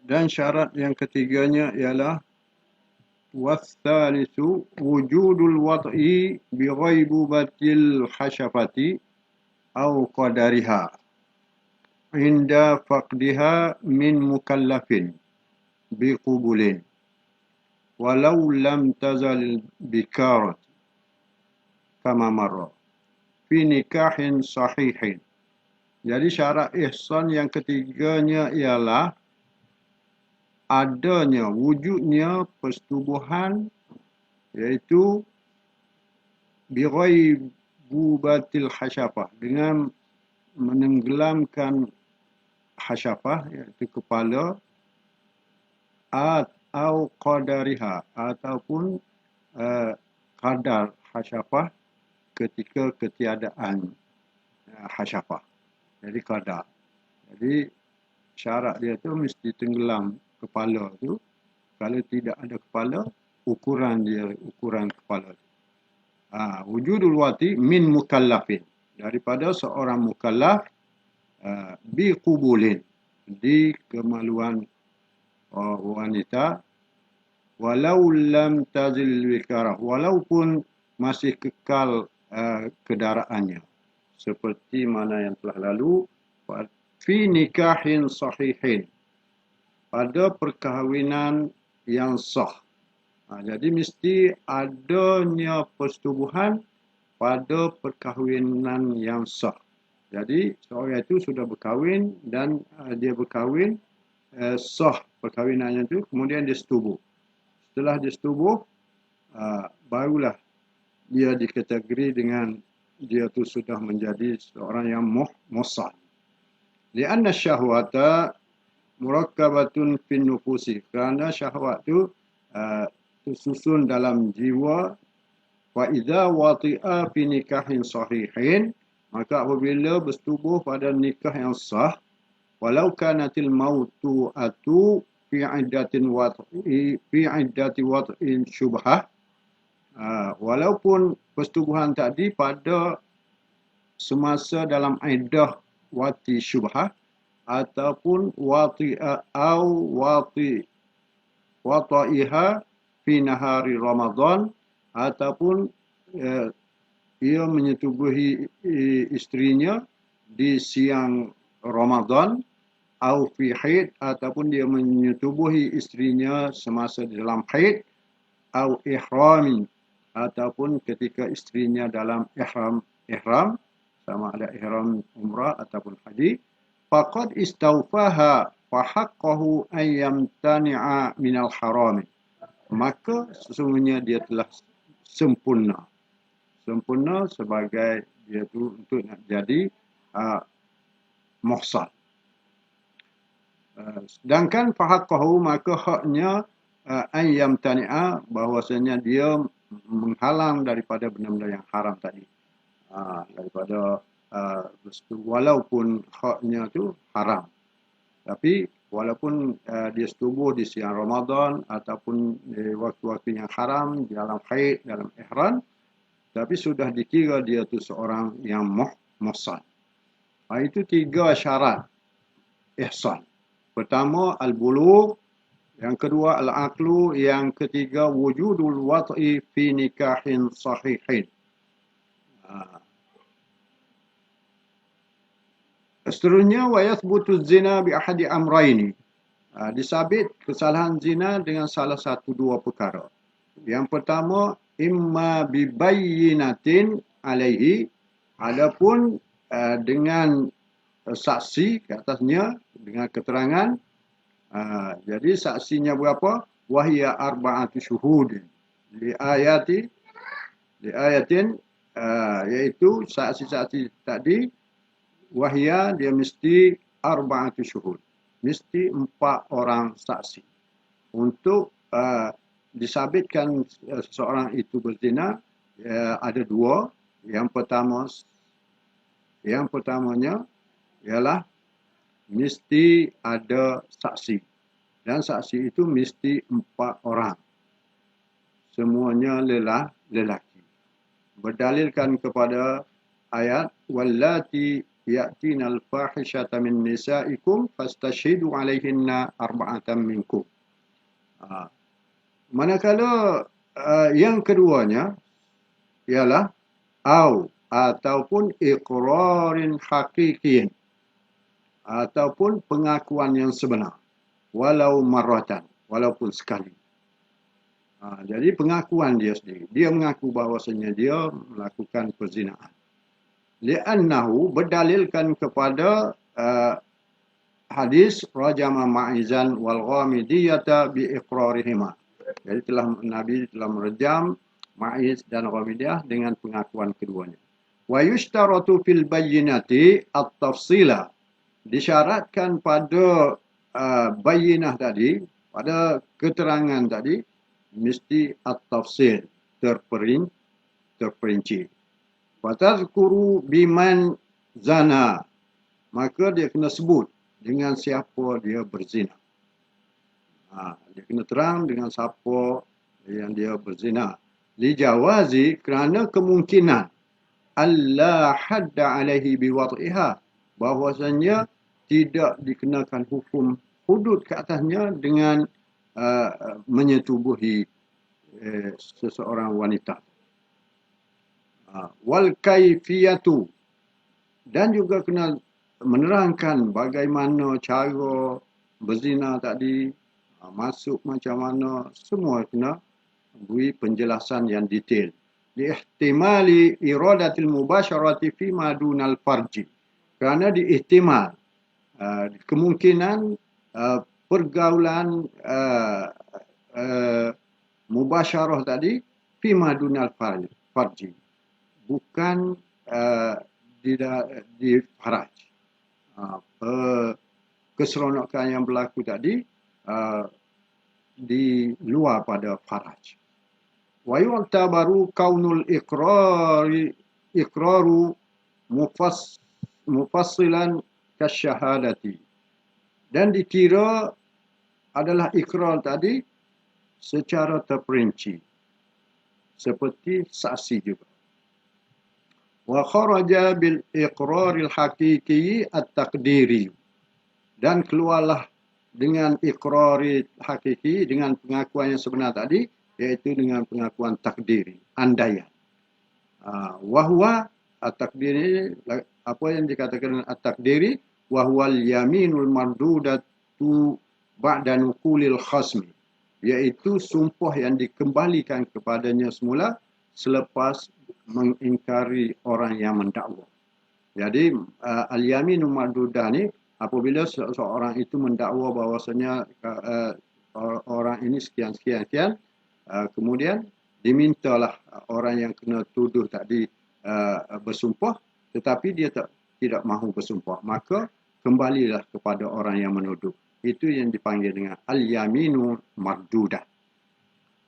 Dan syarat yang ketiganya ialah wathalithu wujudul wad'i bi ghaibubatil hasyafati au qadariha inda faqdiha min mukallafin bi qubulin walau lam tazal bikarat kama marra fi nikahin sahihin. Jadi syarat ihsan yang ketiganya ialah adanya, wujudnya persetubuhan, iaitu bighaibubatil hasyafah, dengan menenggelamkan hasyafah, iaitu kepala, atau qadariha, ataupun kadar hasyafah ketika ketiadaan hasyafah. Jadi kadar. Jadi syarat dia tu mesti tenggelam kepala tu. Kalau tidak ada kepala, ukuran dia, ukuran kepala tu. Wujudul wati min mukallafin, daripada seorang mukallaf, bi qubulin, di kemaluan wanita, walau lam tazil wikarah, walaupun masih kekal kedaraannya, seperti mana yang telah lalu, fi nikahin sahihin, pada perkahwinan yang sah. Jadi mesti adanya persetubuhan pada perkahwinan yang sah. Jadi seorang itu sudah berkahwin dan dia berkahwin, sah perkahwinannya itu, kemudian dia setubuh. Setelah dia setubuh, barulah dia dikategori dengan dia tu sudah menjadi seorang yang muhsan. Lianna syahwata murakkabatun fin nufusi, kerana syahwat tu tersusun dalam jiwa. Wa idza wati'a fi nikahin sahihin, maka apabila bersetubuh pada nikah yang sah, walau kanatil mautu atu fi iddati wat'in syubhah, walaupun persetubuhan tadi pada semasa dalam iddah wati syubhah, ataupun wata'iha fi nahari Ramadan, ataupun ia menyetubuhi istrinya di siang Ramadan, au fi haid, ataupun dia menyetubuhi istrinya semasa dalam haid, au ihramin, ataupun ketika istrinya dalam ihram, sama ada ihram umrah ataupun haji, faqad istawfaha fa haqqahu an yamtani'a minal harami, maka sesungguhnya dia telah sempurna sebagai dia tu untuk nak jadi muhsan. Sedangkan fa haqqahu, maka haknya an yamtani'a, bahwasanya dia menghalang daripada benda-benda yang haram tadi, daripada walaupun haknya tu haram, tapi walaupun dia setubuh di siang Ramadan ataupun di waktu-waktu yang haram, dalam haid, dalam ihram, tapi sudah dikira dia tu seorang yang muhsan. Itu 3 syarat ihsan. Pertama al-bulugh, yang kedua al-aqlu, yang ketiga wujudul wat'i fi nikahin sahihin. Seterusnya wa yathbutu zina bi ahadi amrayni, disabit kesalahan zina dengan salah satu 2 perkara. Yang pertama, imma bi bayyinatin alaihi, adapun dengan saksi ke atasnya, dengan keterangan. Jadi saksinya berapa? Wahya arba'atu syuhud li ayatin, iaitu saksi-saksi tadi, wahya dia mesti arba'atu syuhud, mesti 4 orang saksi untuk disabitkan seseorang itu berzina. Ada 2. Yang pertamanya ialah mesti ada saksi, dan saksi itu mesti 4 orang, semuanya lelaki. Berdalilkan kepada ayat wallati ya'tina al-fahishata min nisa'ikum fastashhidu 'alaihinna arba'atan minkum. Manakala yang keduanya ialah ataupun iqrarin haqiqiyin, ataupun pengakuan yang sebenar, walau marratan, walaupun sekali. Jadi pengakuan dia sendiri, dia mengaku bahawasanya dia melakukan perzinaan. Li'annahu berdalilkan kepada hadis rajama ma'izan wal ghamidiyata bi iqrarihima. Jadi Nabi telah merejam Ma'iz dan Ghamidiyah dengan pengakuan keduanya. Wa yushtaratu fil bayyinati at-tafsila. Disyaratkan pada bayyinah tadi, pada keterangan tadi, mesti at-tafsil, terperinci. Fatazkuru biman zana. Maka dia kena sebut dengan siapa dia berzina. Dia kena terang dengan siapa yang dia berzina. Lijawazi, kerana kemungkinan alla hadda alaihi biwad'iha, bahwasanya tidak dikenakan hukum hudud ke atasnya dengan menyetubuhi seseorang wanita. Wal kaifiyatu, dan juga kena menerangkan bagaimana cara berzina tadi, masuk macam mana, semua kena beri penjelasan yang detail. Liihtimali iradatil mubasyarati fi madunal farji, kerana diihtimal kemungkinan pergaulan mubasyarah tadi fi madunal farji, bukan di faraj. Keseronokan yang berlaku tadi di luar pada faraj. Wa yu'tabaru kaunul iqraru mufassilan kasyahadati, dan dikira adalah ikrar tadi secara terperinci seperti saksi juga. Wa kharaja bil iqraril haqiqi at-taqdiri, dan keluarlah dengan iqrari hakiki, dengan pengakuan yang sebenar tadi, iaitu dengan pengakuan takdiri, andaian. Wahwa at-takdiri, apa yang dikatakan at-takdiri, wahwal yaminul mardudatu ba'da nuqulil khasmi, iaitu sumpah yang dikembalikan kepadanya semula selepas mengingkari orang yang mendakwa. Jadi al-yaminul mardudah ni, apabila seorang itu mendakwa bahawasanya orang ini sekian, kemudian dimintalah orang yang kena tuduh tadi bersumpah, tetapi dia tidak mahu bersumpah, maka kembalilah kepada orang yang menuduh. Itu yang dipanggil dengan al-yaminu mardudah.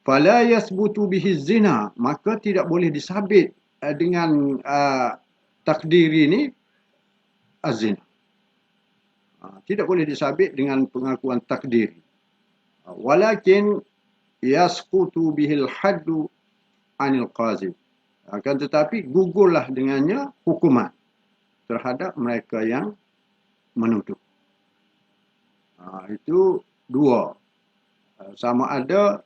Fala yasbutu bihi zina, maka tidak boleh disabit dengan takdir ini az-zina. Tidak boleh disabit dengan pengakuan takdir. Walakin yasqutu bihil haddu anil qazib, akan tetapi gugurlah dengannya hukuman terhadap mereka yang menuduh. Itu dua, sama ada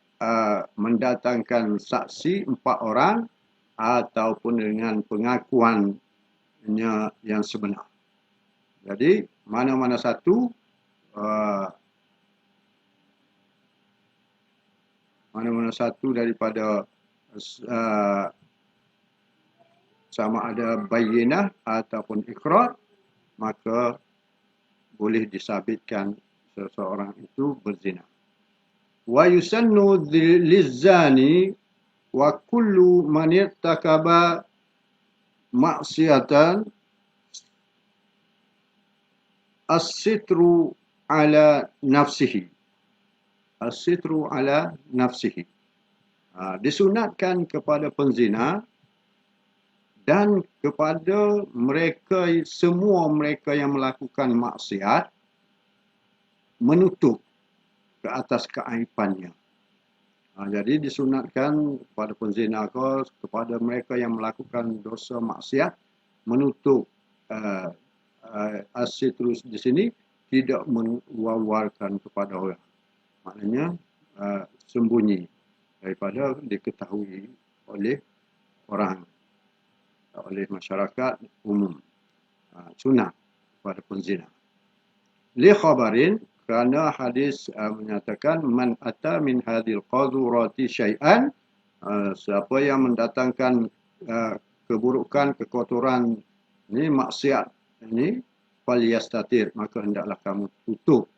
mendatangkan saksi 4 orang ataupun dengan pengakuannya yang sebenar. Jadi mana-mana satu daripada sama ada bayyinah ataupun ikrar, maka boleh disabitkan seseorang itu berzina. Wa yusannu lizzani wa kullu man irtakaba ma'siyatan as-sitru ala nafsihi. As-sitru ala nafsihi. Disunatkan kepada penzina dan kepada mereka, semua mereka yang melakukan maksiat, menutup ke atas keaibannya. Jadi disunatkan kepada penzina kepada mereka yang melakukan dosa maksiat, menutup as-sitrus di sini tidak mewawarkan kepada orang. Maknanya sembunyi daripada diketahui oleh orang, oleh masyarakat umum. Sunnah pada penzina. Li khabarin, kerana hadis menyatakan man ata min hadil qadurati syai'an, siapa yang mendatangkan keburukan, kekotoran ni, maksiat ini, falyastatir, maka hendaklah kamu tutup.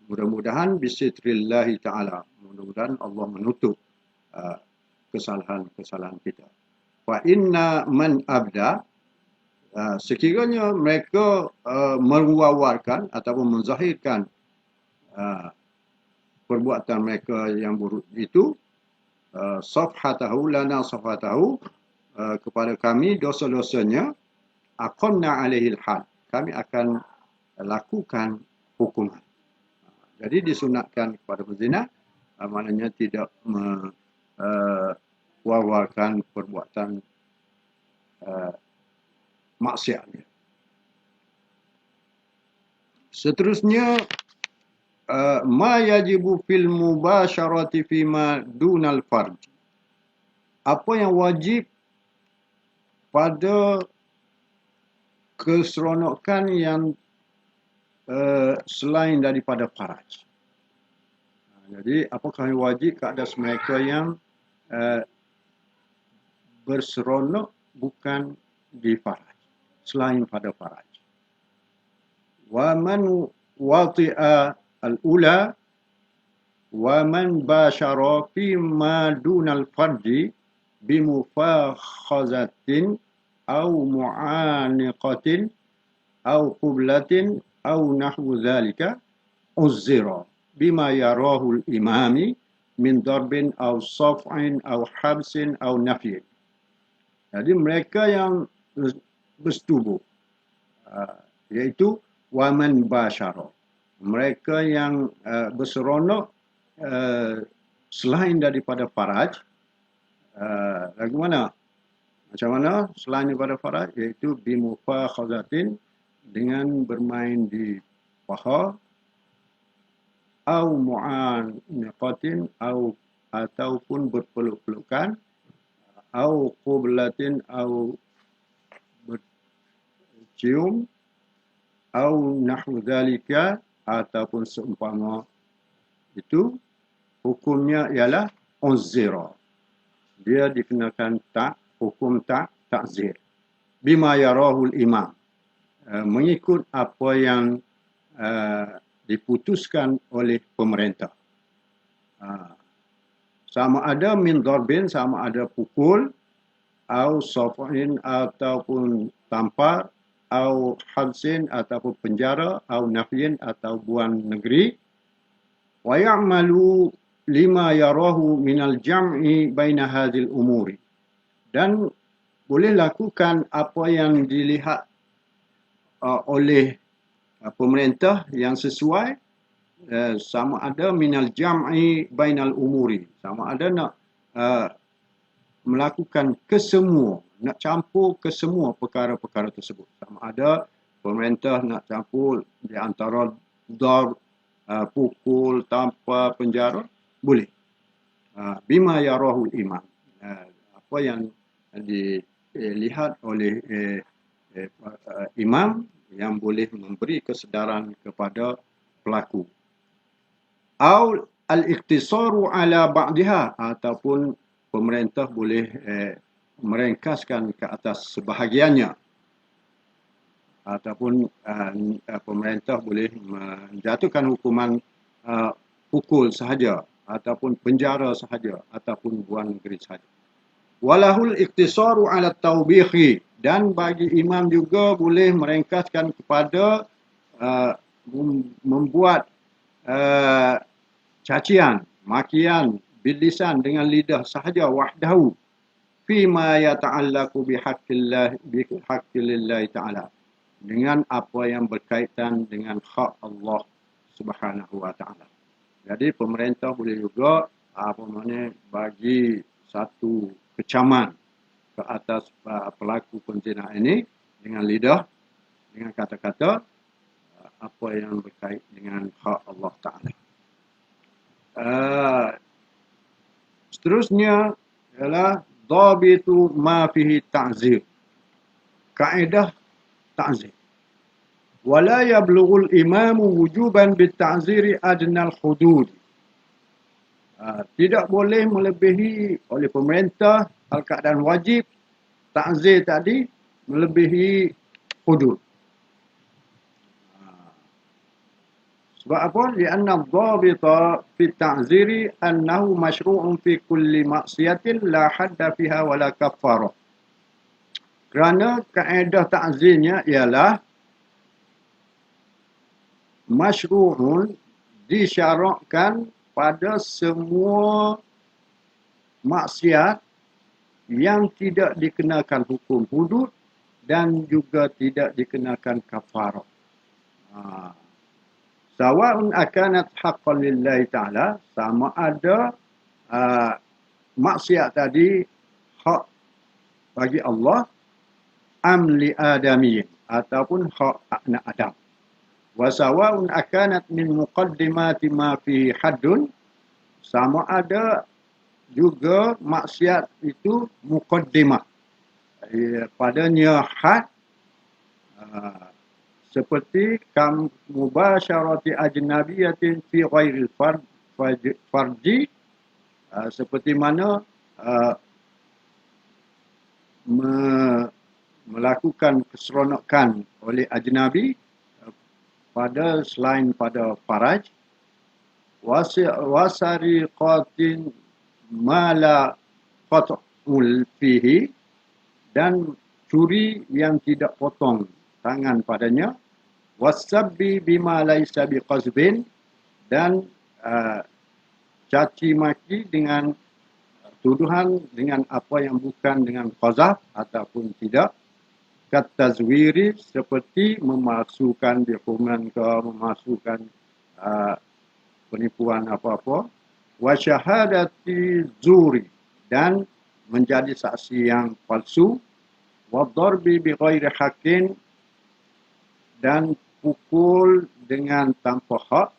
Mudah-mudahan bisitrillahi ta'ala, mudah-mudahan Allah menutup kesalahan-kesalahan kita. Fa inna man abda, sekiranya mereka mewawarkan ataupun menzahirkan perbuatan mereka yang buruk itu, safhatahu lana safhatahu, kepada kami dosa-dosanya, aqamna alaihil had, kami akan lakukan hukuman. Jadi disunatkan kepada pezina, maknanya tidak mewawarkan perbuatan maksiatnya. Seterusnya, ma yajibu fil mubasyarati fima dunal farj. Apa yang wajib pada keseronokan yang selain daripada faraj. Jadi apakah yang wajib ke atas mereka yang berseronok bukan di faraj, selain pada faraj. Wa man wati'a al-ula wa man bashara fi ma dunal farji bimufakhazatin aw mu'aniqatin aw qublatin aw nahwu dhalika uzzira bima yarahu al-imami min darbin aw saf'in aw habsin aw nafyin. Jadi mereka yang bersetubuh, iaitu waman basyara, mereka yang berseronok selain daripada faraj. Bagaimana? Macam mana selain daripada faraj? Iaitu bimufakhazatin, dengan bermain di paha, au mu'aniqatin, ataupun berpeluk-pelukan, au qublatin, au bercium, au nahwu dzalika, ataupun seumpama itu, hukumnya ialah uzira. Dia dikenakan hukum ta'zir. Bima yarahul imam, mengikut apa yang diputuskan oleh pemerintah. Sama ada min darbin, sama ada pukul, au saf'in, ataupun tampar, au habsin, ataupun penjara, au nafyin, atau buang negeri. Wa ya'malu lima yarahu minal jam'i baina hadhil umuri, dan boleh lakukan apa yang dilihat oleh pemerintah yang sesuai, sama ada minal jam'i bainal umuri, sama ada nak melakukan kesemua, nak campur kesemua perkara-perkara tersebut. Sama ada pemerintah nak campur di antara darb, pukul, tampar, penjara, boleh. Bima yarahul imam, apa yang dilihat oleh imam yang boleh memberi kesedaran kepada pelaku. Au al-iqtisaru ala ba'diha, ataupun pemerintah boleh merengkaskan ke atas sebahagiannya, ataupun pemerintah boleh menjatuhkan hukuman pukul sahaja, ataupun penjara sahaja, ataupun buang negeri sahaja. Walahul iqtisaru ala tawbihi, dan bagi imam juga boleh merengkaskan kepada membuat cacian, makian, bilisan, dengan lidah sahaja, wahdahu, fima yata'allaqu bihaqqillahi ta'ala, dengan apa yang berkaitan dengan hak Allah Subhanahu wa ta'ala. Jadi pemerintah boleh juga bagi satu kecaman ke atas pelaku penzina ini dengan lidah dengan kata-kata apa yang berkait dengan hak Allah Ta'ala. Seterusnya ialah dhabitu ma fihi ta'zir. Kaedah ta'zir. Wala yablughul imamu wujuban bit-ta'ziri adnal hudud. Tidak boleh melebihi oleh pemerintah dalam keadaan wajib ta'zir tadi melebihi hudud. Sebab apa? Lianna dhabita fi ta'ziri annahu masyru'un fi kulli maksiatin la hadda fiha wala kafarah. Kerana kaedah ta'zirnya ialah masyru'un, disyarakkan pada semua maksiat yang tidak dikenakan hukum hudud dan juga tidak dikenakan kafarah. Sawa'un akanat haqqan lillahi ta'ala, sama ada maksiat tadi hak bagi Allah, am li adamiyin, ataupun hak anak Adam. Wa sawa'un akanat min muqaddimati ma fi haddun, sama ada juga maksiat itu muqaddimah, padanya had, seperti kam mubasyarati ajnabiyatin fi ghairil farji, seperti mana melakukan keseronokan oleh ajnabi pada selain pada faraj, wasariqatin mala qat'ul fihi, dan curi yang tidak potong tangan padanya, wasabbi bima laisa biqazbin, dan caci maki dengan tuduhan dengan apa yang bukan dengan qazaf ataupun tidak, katazwiri, seperti memasukkan dokumen ke, memasukkan penipuan apa-apa, wa syahadati zuri, dan menjadi saksi yang palsu, wa darbi bi ghairi haqqin, dan pukul dengan tanpa hak,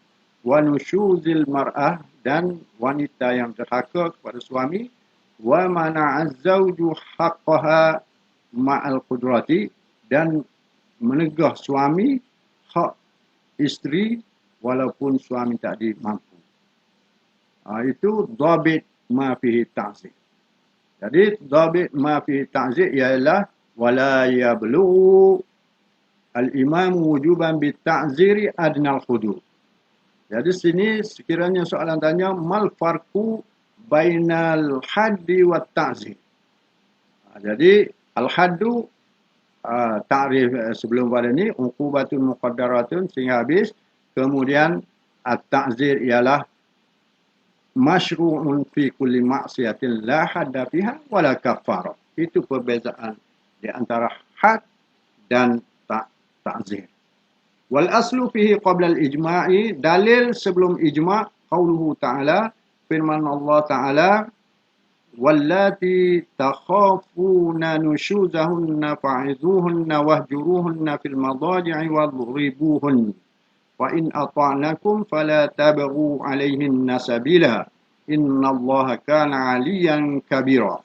wa nusyuzil mar'ah, dan wanita yang derhaka kepada suami, wa mana'az zawju haqqaha ma'al qudrati, dan menegah suami hak isteri walaupun suami tadi mampu. Itu dhabit ma fihi ta'zir. Jadi dhabit ma fihi ta'zir ialah wala yablughu al-imam wujuban bit-ta'ziri adnal hudud. Jadi sini sekiranya soalan tanya mal farqu bainal haddi wat ta'zir. Jadi al-haddu, ta'rif sebelum pada ni, uqubatun muqaddaratun sehingga habis. Kemudian at-ta'zir ialah masyru'un fi kulli maksiatin la hadda fiha wala kafarah. Itu perbezaan di antara had dan ta'zir. Wal aslu fihi qabla al-ijma'i, dalil sebelum ijma' qauluhu ta'ala, firman Allah Ta'ala, wallati takhafuna nushuzahunna fa'izuhunna wahjuruhunna fil madaji'i wadribuhunna wa in ata'nakum fala tabghu 'alayhinna sabila innallaha kana 'aliyan kabira.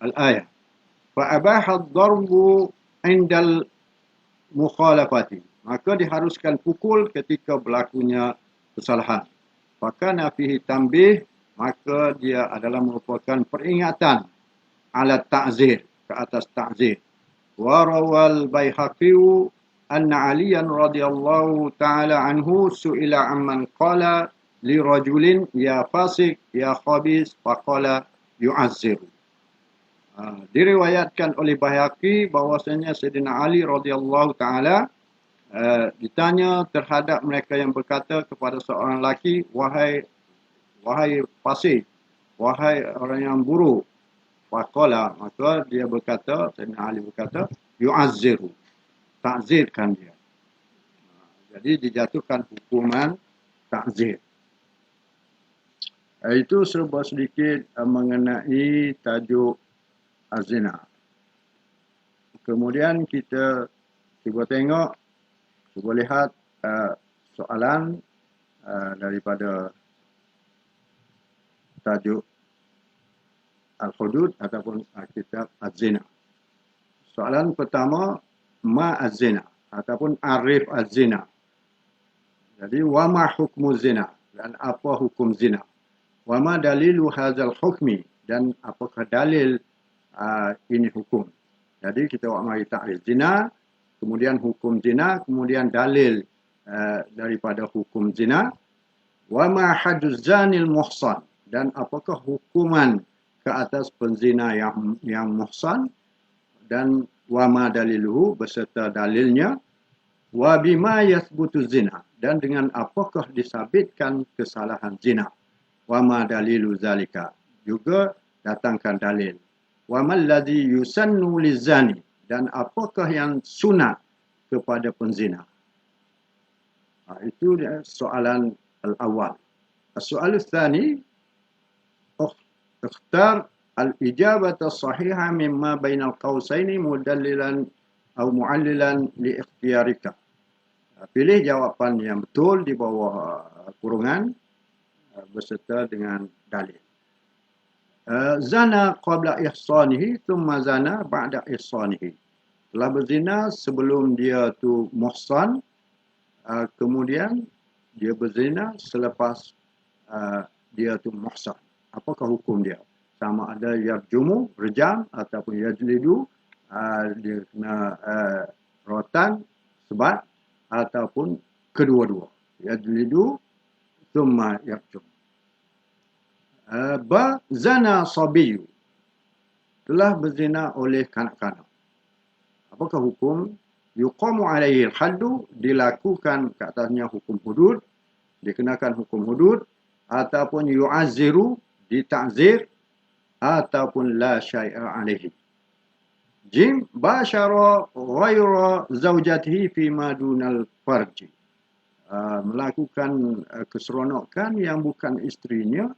Al-ayah. Fa abaha ad-darbu 'indal mukhalafati, maka diharuskan pukul ketika berlakunya kesalahan. Fakana fihi tanbih, maka dia adalah merupakan peringatan ala ta'zir, ke atas ta'zir. Wa rawal Baihaqi anna Aliyan radhiyallahu ta'ala anhu su'ila amman qala li rajulin ya fasik ya khabis faqala yu'azzir. Diriwayatkan oleh Baihaqi bahwasanya Sayyidina Ali radhiyallahu ta'ala ditanya terhadap mereka yang berkata kepada seorang lelaki, wahai fasik, wahai orang yang buruk. Faqala, maka dia berkata, Sayyidina Ali berkata, yu'azziru, ta'zirkan dia. Jadi dijatuhkan hukuman ta'zir. Itu serba sedikit mengenai tajuk az-zina. Kemudian kita Cuba tengok, cuba lihat soalan daripada tajuk Al-Hudud ataupun kitab Az-Zina. Soalan pertama, ma az-zina ataupun arif az-zina. Jadi wa ma hukmu zina, dan apa hukum zina. Wa ma dalilu hadzal hukmi, dan apakah dalil ini hukum. Jadi kita mari takrif zina, kemudian hukum zina, kemudian dalil daripada hukum zina. Wa ma hadduz zanil muhsan, dan apakah hukuman ke atas penzina yang muhsan, dan wa ma daliluhu beserta dalilnya. Wa bima yathbutu zina, dan dengan apakah disabitkan kesalahan zina. Wa ma dalilu zalika, juga datangkan dalil. Wa mal ladzi yusannu lizani, dan apakah yang sunat kepada penzina. Itu soalan al-awwal. Soalan tsani, ikhtar al-ijabata sahihah mimma bainal qausaini mudallilan atau mu'allilan li ikhtiyarika. Pilih jawapan yang betul di bawah kurungan beserta dengan dalil. Zana qabla ihsanihi thumma zana ba'da ihsanihi. Telah berzina sebelum dia tu muhsan, kemudian dia berzina selepas dia tu muhsan. Apakah hukum dia? Sama ada yarjumu, rejam, ataupun yajlidu, dia kena rotan, sebat, ataupun kedua-dua. Yajlidu thumma yarjum. Ba zana sabiyu, telah berzina oleh kanak-kanak. Apakah hukum? Yuqamu alaihi al-haddu, dilakukan ke atasnya hukum hudud, dikenakan hukum hudud, ataupun yu'azziru, ditakzir, ataupun la syai'a alaihi. Jim basyara ghaira zaujatihi fima dunal farji, melakukan keseronokan yang bukan istrinya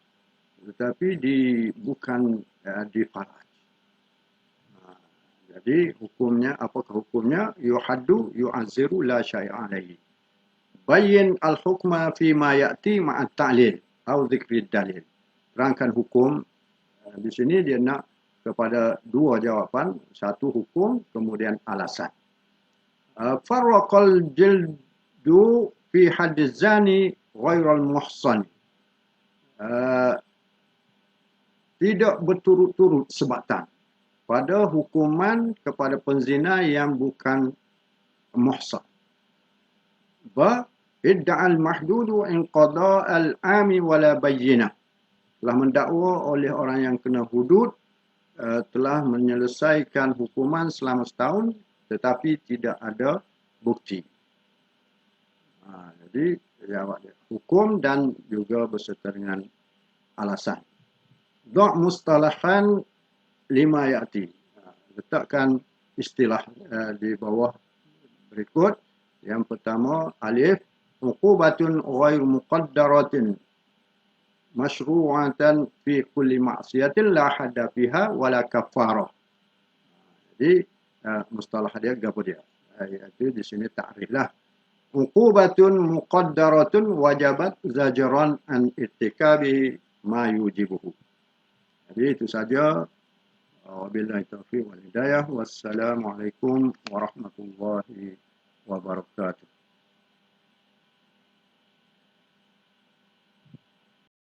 tetapi bukan di faraj. Jadi hukumnya, apakah hukumnya? Yuhaddu yu'azziru la syai'a alaihi. Bayyin al-hukma fima ya'ti ma'at ta'lil atau dzikri dalil. Terangkan hukum. Di sini dia nak kepada dua jawapan, satu hukum kemudian alasan. Farraqal jildu fi haddiz zani ghairal muhsan. Tidak berturut-turut sebatan pada hukuman kepada penzina yang bukan muhsan. Ba idda'al mahdudu inqada al-ami wala bayyinah. Telah mendakwa oleh orang yang kena hudud telah menyelesaikan hukuman selama setahun tetapi tidak ada bukti. Jadi jawab dia hukum dan juga beserta dengan alasan. Da' mustalahan lima ya'ti. Letakkan istilah di bawah berikut. Yang pertama, alif, uqubatun ghairu muqaddaratin masyru'atan fi kulli ma'siyatin la hadda fiha wala kafarah. Jadi mustalah dia gapo dia? Iaitu di sini takriflah. Uqubatun muqaddaratun wajabat zajran an irtikabi ma yujibuhu. Jadi itu saja. Wabillahi taufiq wal hidayah. Wassalamualaikum warahmatullahi wabarakatuh.